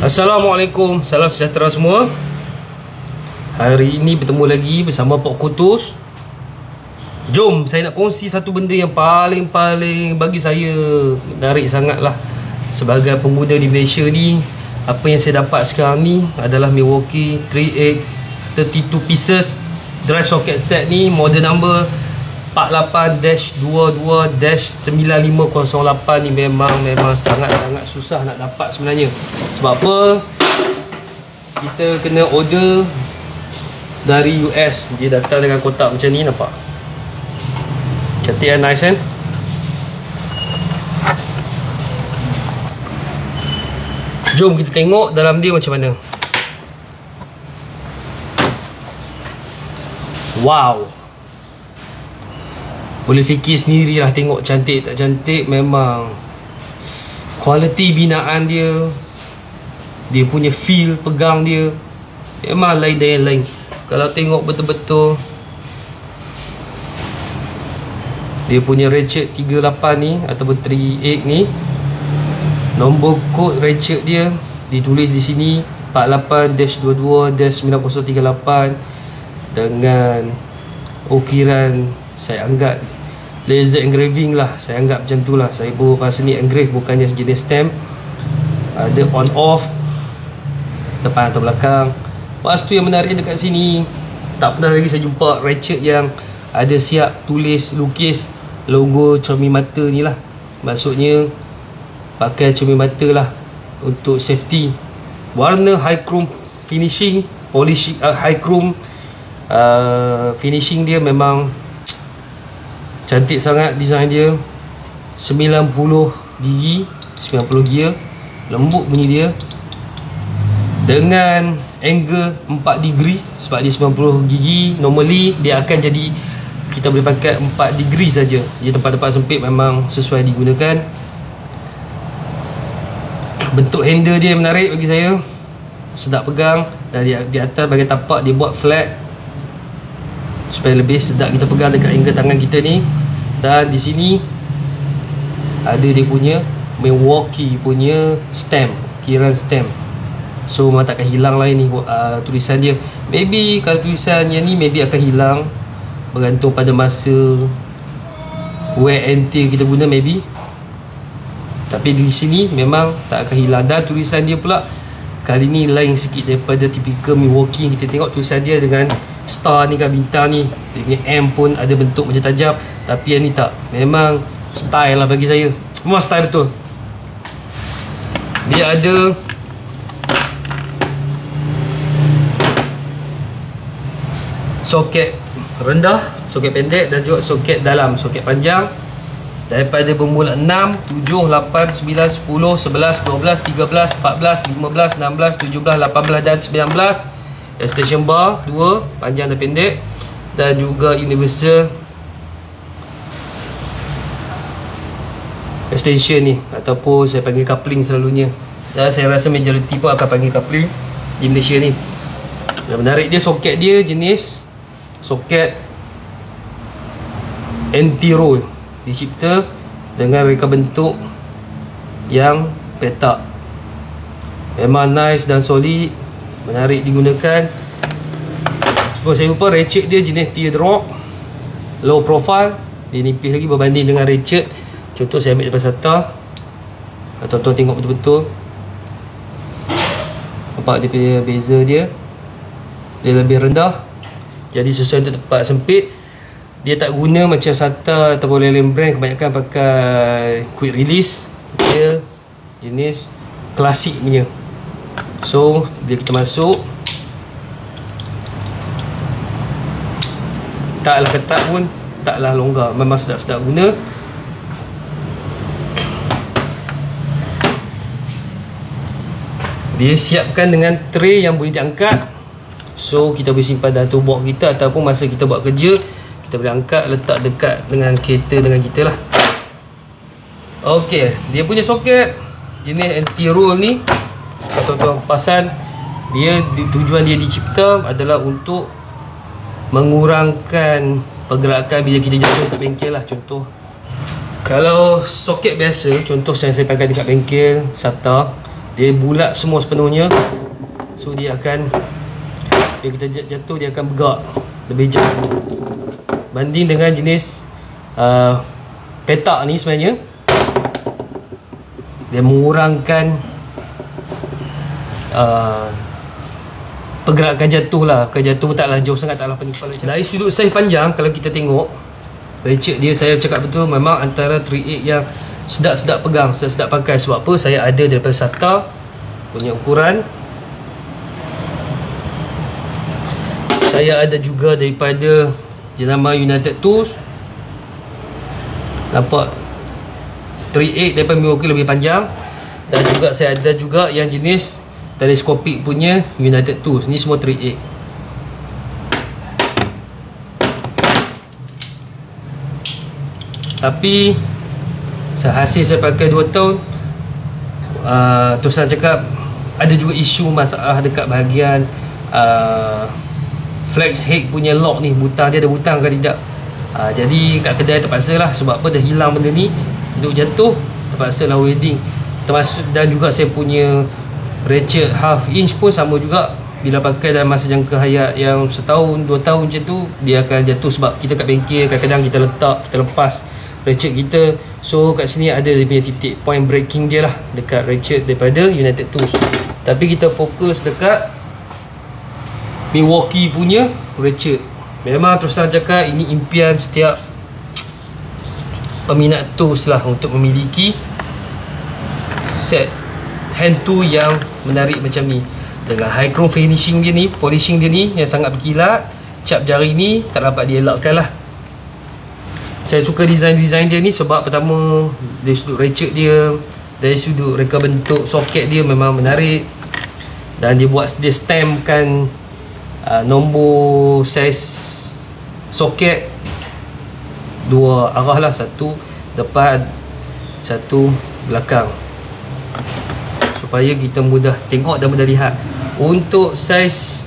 Assalamualaikum, salam sejahtera semua. Hari ini bertemu lagi bersama Pok Kotos. Jom, saya nak kongsi satu benda yang paling bagi saya menarik sangat lah. Sebagai pengguna di Malaysia ni, apa yang saya dapat sekarang ni adalah Milwaukee 3832 pieces drive socket set ni, model number 48-22-9508 ni memang sangat susah nak dapat sebenarnya. Sebab apa? Kita kena order dari US. Dia datang dengan kotak macam ni, nampak? Cantik kan, nice kan? Jom kita tengok dalam dia macam mana. Wow, boleh fikir sendirilah, tengok cantik tak cantik. Memang kualiti binaan dia, dia punya feel pegang dia memang lain dari yang lain. Kalau tengok betul-betul dia punya ratchet 38 ni ataupun 38 ni, nombor kod ratchet dia ditulis di sini 48-22-9038 dengan ukiran, saya anggap laser engraving lah, saya anggap macam tu lah. Saya pun rasa ni engrave, bukannya sejenis stamp. Ada on off depan atau belakang. Lepas tu yang menarik dekat sini, tak pernah lagi saya jumpa ratchet yang ada siap tulis, lukis logo cermin mata ni lah. Maksudnya pakai cermin mata lah untuk safety. Warna high chrome finishing, polish, high chrome finishing dia memang cantik sangat. Design dia 90 gigi, 90 gear, lembut bunyi dia, dengan angle 4 degree. Sebab dia 90 gigi, normally dia akan jadi, kita boleh pakai 4 degree saja. Dia tempat-tempat sempit memang sesuai digunakan. Bentuk handle dia menarik bagi saya, sedap pegang. Dan di atas bahagian tapak dia buat flat supaya lebih sedap kita pegang dekat angle tangan kita ni. Dan di sini ada dia punya Milwaukee punya stamp, ukiran stamp. So memang takkan hilang lah ini tulisan dia. Maybe kalau tulisan yang ni maybe akan hilang, bergantung pada masa wear and tear kita guna maybe. Tapi di sini memang tak akan hilang. Dan tulisan dia pula kali ni lain sikit daripada typical Milwaukee. Kita tengok tulisan dia dengan star ni kan, bintang ni. Dia punya M pun ada bentuk macam tajam. Tapi yang ni tak. Memang style lah bagi saya. Memang style betul. Dia ada soket rendah, soket pendek dan juga soket dalam, soket panjang. Daripada bermula 6, 7, 8, 9, 10, 11, 12, 13, 14, 15, 16, 17, 18 dan 19. Extension bar 2, panjang dan pendek. Dan juga universal extension ni, ataupun saya panggil coupling selalunya. Dan saya rasa majoriti pun akan panggil coupling di Malaysia ni. Yang menarik dia, soket dia jenis soket anti-roll, dicipta dengan reka bentuk yang petak. Memang nice dan solid, menarik digunakan. Sebab saya lupa, ratchet dia jenis teardrop, low profile. Dia nipis lagi berbanding dengan ratchet. Contoh saya ambil daripada SATA. Tuan-tuan tengok betul-betul, nampak dia punya beza dia. Dia lebih rendah, jadi sesuai untuk tempat sempit. Dia tak guna macam SATA ataupun lain-lain brand kebanyakan pakai quick release. Dia jenis klasik punya. So bila kita masuk, taklah ketat pun, taklah longgar, memang sedap-sedap guna. Dia siapkan dengan tray yang boleh diangkat. So kita boleh simpan dalam toolbox kita, ataupun masa kita buat kerja, kita boleh angkat, letak dekat dengan kereta dengan kita lah. Okey, dia punya soket jenis anti-roll ni, tuan-tuan pasan, dia tujuan dia dicipta adalah untuk mengurangkan pergerakan bila kita jatuh kat bengkel lah. Contoh, kalau soket biasa, contoh saya pakai dekat bengkel SATA, Dia bulat semua sepenuhnya. So dia akan, bila kita jatuh dia akan bergerak lebih jauh. Banding dengan jenis petak ni sebenarnya dia mengurangkan pergerakan jatuh lah. Jatuh taklah jauh sangat, taklah pening kepala. Dari sudut saiz panjang, kalau kita tengok ratchet dia, saya cakap betul, memang antara 3.8 yang sedap-sedap pegang, sedap-sedap pakai. Sebab apa? Saya ada daripada SATA punya ukuran. Saya ada juga daripada jenama United Tools. Nampak 3.8 daripada Milwaukee lebih panjang. Dan juga saya ada juga yang jenis teleskopik punya United Tools. Ni semua 3.8. Tapi sehasil saya pakai 2 tahun, terus saya cakap ada juga isu masalah dekat bahagian flex head punya lock ni, butang dia ada butang ke tidak. Jadi kat kedai terpaksa lah, sebab apa, dah hilang benda ni, duk jatuh, terpaksa lah welding. Termasuk, dan juga saya punya ratchet half inch pun sama juga. Bila pakai dalam masa jangka hayat yang setahun, 2 tahun macam tu, dia akan jatuh. Sebab kita kat bengkel, kadang-kadang kita letak, kita lepas ratchet kita. So kat sini ada dia punya titik point breaking dia lah, dekat ratchet daripada United Tools. Tapi kita fokus dekat Milwaukee punya ratchet. Memang terus terang cakap, ini impian setiap peminat tools lah, untuk memiliki set hand tool yang menarik macam ni, dengan high chrome finishing dia ni, polishing dia ni yang sangat berkilat. Cap jari ni tak dapat dielakkan lah. Saya suka design dia ni sebab pertama, dari sudut ratchet dia, dari sudut reka bentuk soket dia memang menarik. Dan dia buat, dia stampkan nombor saiz soket 2 arah lah, satu depan, satu belakang, supaya kita mudah tengok dan mudah lihat. Untuk saiz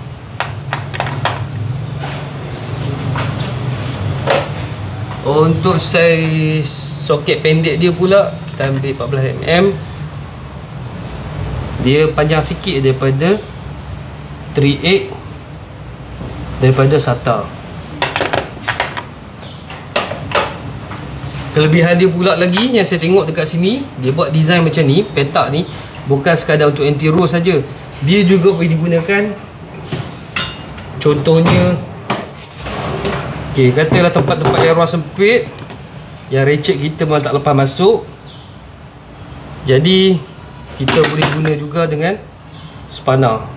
soket pendek dia pula, kita ambil 14mm. Dia panjang sikit daripada 3.8 daripada SATA. Kelebihan dia pula lagi yang saya tengok dekat sini, dia buat design macam ni, petak ni bukan sekadar untuk anti roll saja. Dia juga boleh digunakan, contohnya katalah tempat-tempat yang ruang sempit, yang ratchet kita memang tak lepas masuk. Jadi kita boleh guna juga dengan spanner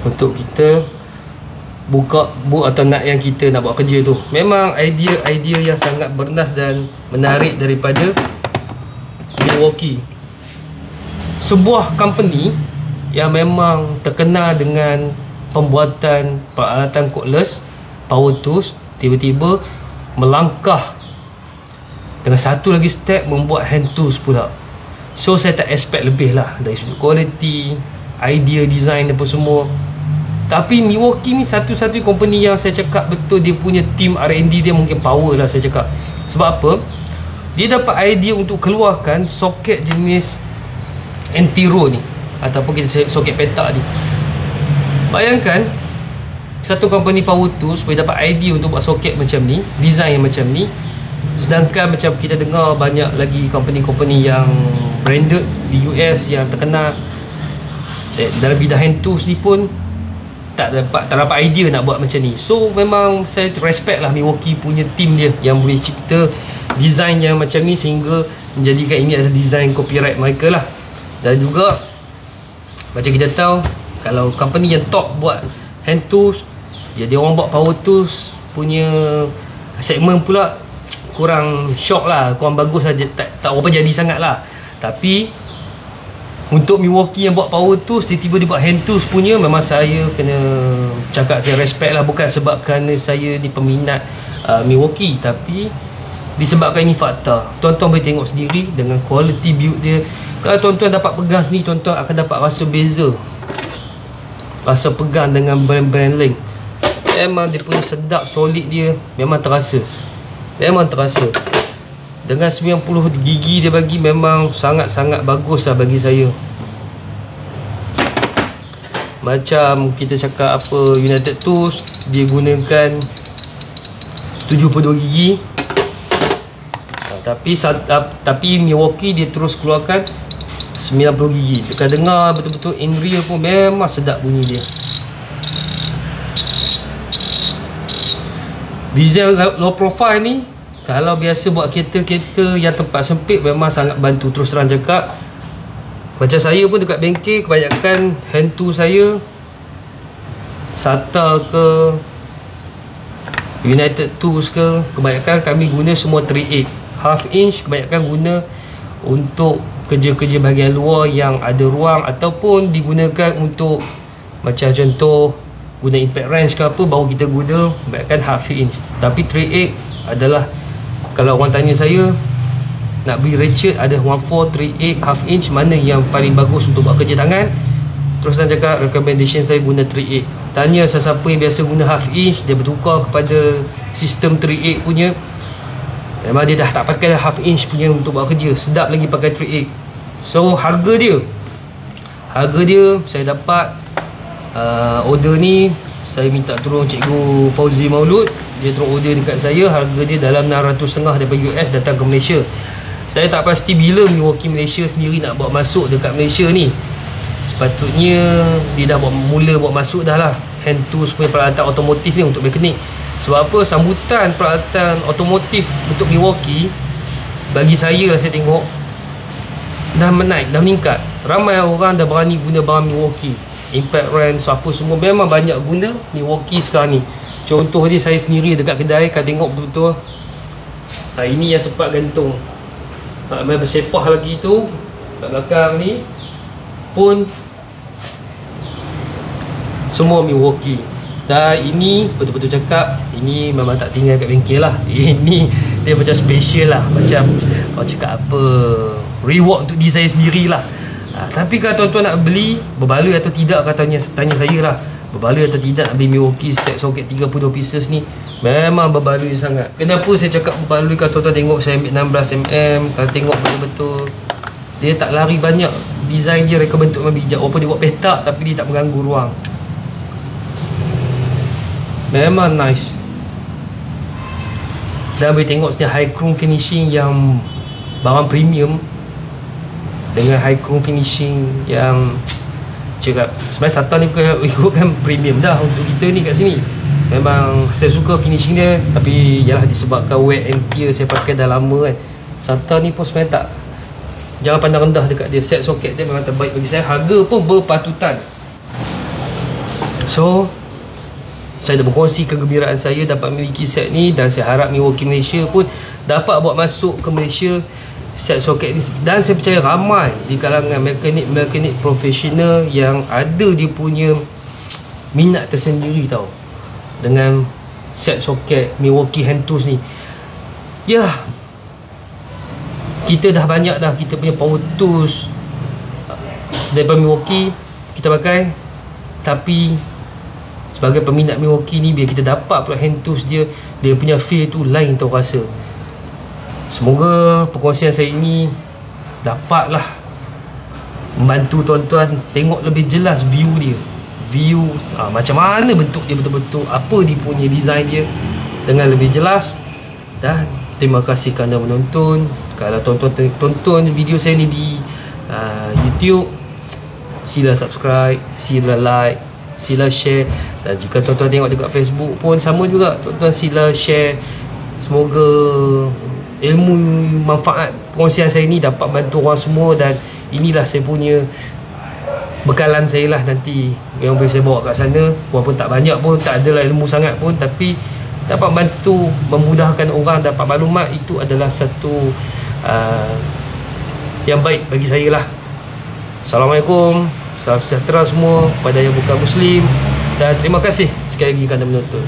untuk kita buka boot atau nut yang kita nak buat kerja tu. Memang idea yang sangat bernas dan menarik daripada Milwaukee, sebuah company yang memang terkenal dengan pembuatan peralatan cordless, power tools, tiba-tiba melangkah dengan satu lagi step, membuat hand tools pula. So saya tak expect lebih lah dari sudut quality, idea, design apa semua. Tapi Milwaukee ni satu-satu company yang saya cakap betul, dia punya team R&D dia mungkin power lah saya cakap. Sebab apa? Dia dapat idea untuk keluarkan soket jenis anti-roll ni, ataupun kita soket petak ni. Bayangkan satu company power tools boleh dapat idea untuk buat soket macam ni, design yang macam ni. Sedangkan macam kita dengar banyak lagi company-company yang branded di US yang terkenal dalam bidang hand tools ni pun tak dapat idea nak buat macam ni. So memang saya respect lah Milwaukee punya team dia yang boleh cipta design yang macam ni, sehingga menjadikan ini adalah design copyright mereka lah. Dan juga macam kita tahu, kalau company yang top buat hand tools, dia orang buat power tools punya segmen pula kurang shock lah, kurang bagus saja, tak apa jadi sangat lah. Tapi untuk Milwaukee yang buat power tools, tiba-tiba dia buat hand tools punya, memang saya kena cakap saya respect lah. Bukan sebab kerana saya ni peminat Milwaukee, tapi disebabkan ini fakta. Tuan-tuan boleh tengok sendiri dengan quality build dia. Kalau tuan-tuan dapat pegang sini, tuan-tuan akan dapat rasa beza, rasa pegang dengan brand-brand lain. Memang dia punya sedap, solid dia memang terasa. Memang terasa. Dengan 90 gigi dia bagi, memang sangat-sangat bagus lah bagi saya. Macam kita cakap apa, United Tools dia gunakan 72 gigi. Tapi Milwaukee dia terus keluarkan 90 gigi. Dekat dengar betul-betul in real pun memang sedap bunyi dia. Design low profile ni, kalau biasa buat kereta-kereta yang tempat sempit, memang sangat bantu. Terus terang cakap, macam saya pun dekat bengkel, kebanyakan hand tool saya, SATA ke United Tools ke, kebanyakan kami guna semua 3/8 half inch. Kebanyakan guna untuk kerja-kerja bahagian luar yang ada ruang, ataupun digunakan untuk macam contoh guna impact wrench ke apa, baru kita guna kebanyakan half inch. Tapi 3/8 adalah, kalau orang tanya saya nak beli ratchet, ada 1/4, 3/8, half inch, mana yang paling bagus untuk buat kerja tangan, terus saya cakap recommendation saya guna 3/8. Tanya sesiapa yang biasa guna half inch, dia bertukar kepada sistem 3/8 punya, memang dia dah tak pakai half inch punya untuk buat kerja, sedap lagi pakai 3/8. So harga dia saya dapat order ni, saya minta turun Cikgu Fauzi Maulud, dia turun order dekat saya. Harga dia dalam 650 daripada US datang ke Malaysia. Saya tak pasti bila Milwaukee Malaysia sendiri nak bawa masuk dekat Malaysia ni. Sepatutnya dia dah mula bawa masuk dah lah hand tools punya peralatan otomotif ni untuk mekanik. Sebab apa, sambutan peralatan otomotif untuk Milwaukee, bagi saya lah, saya tengok dah menaik, dah meningkat. Ramai orang dah berani guna barang Milwaukee. Impact wrench apa semua, memang banyak guna Milwaukee sekarang ni. Contoh dia, saya sendiri dekat kedai kan tengok betul-betul. Ini yang sempat gantung, main bersepah lagi tu kat belakang ni pun semua Milwaukee. Dan ini betul-betul cakap, ini memang tak tinggal kat bengkel lah. Ini dia macam special lah, macam orang cakap apa, reward untuk diri saya sendirilah. Tapi kalau tuan-tuan nak beli, berbaloi atau tidak, tanya saya lah, berbaloi atau tidak nak beli Milwaukee set soket 32 pieces ni, memang berbaloi sangat. Kenapa saya cakap berbaloi? Kalau tuan-tuan tengok saya ambil 16mm, kalau tengok betul-betul dia tak lari banyak. Design dia reka bentuk memang bijak, walaupun dia buat petak tapi dia tak mengganggu ruang. Memang nice. Dan boleh tengok sini high chrome finishing yang barang premium, dengan high chrome finishing yang cakap, sebenarnya SATA ni bukan ikutkan premium dah untuk kita ni kat sini. Memang saya suka finishing dia, tapi yalah disebabkan wear and tear saya pakai dah lama kan. SATA ni pun sebenarnya tak, jangan pandang rendah dekat dia. Set soket dia memang terbaik bagi saya, harga pun berpatutan. So saya dah berkongsi kegembiraan saya dapat memiliki set ni, dan saya harap Milwaukee Malaysia pun dapat buat masuk ke Malaysia set soket ni. Dan saya percaya ramai di kalangan mekanik profesional yang ada dia punya minat tersendiri tau dengan set soket Milwaukee hand tools ni. Ya, kita dah banyak dah kita punya power tools daripada Milwaukee kita pakai, tapi sebagai peminat Milwaukee ni, bila kita dapat pula hand tools dia punya feel tu lain tau rasa. Semoga perkongsian saya ini dapatlah membantu tuan-tuan tengok lebih jelas view dia, macam mana bentuk dia betul-betul, apa dia punya design dia dengan lebih jelas. Dan terima kasih kerana menonton. Kalau tuan-tuan tonton video saya ni di YouTube, sila subscribe, sila like, sila share. Dan jika tuan-tuan tengok dekat Facebook pun sama juga, tuan-tuan sila share. Semoga ilmu manfaat perkongsian saya ni dapat bantu orang semua, dan inilah saya punya bekalan saya lah nanti yang boleh saya bawa kat sana. Walaupun tak banyak pun, tak adalah ilmu sangat pun, tapi dapat bantu memudahkan orang dapat maklumat. Itu adalah satu yang baik bagi saya lah. Assalamualaikum, salam sejahtera semua pada yang bukan Muslim, dan terima kasih sekali lagi kerana menonton.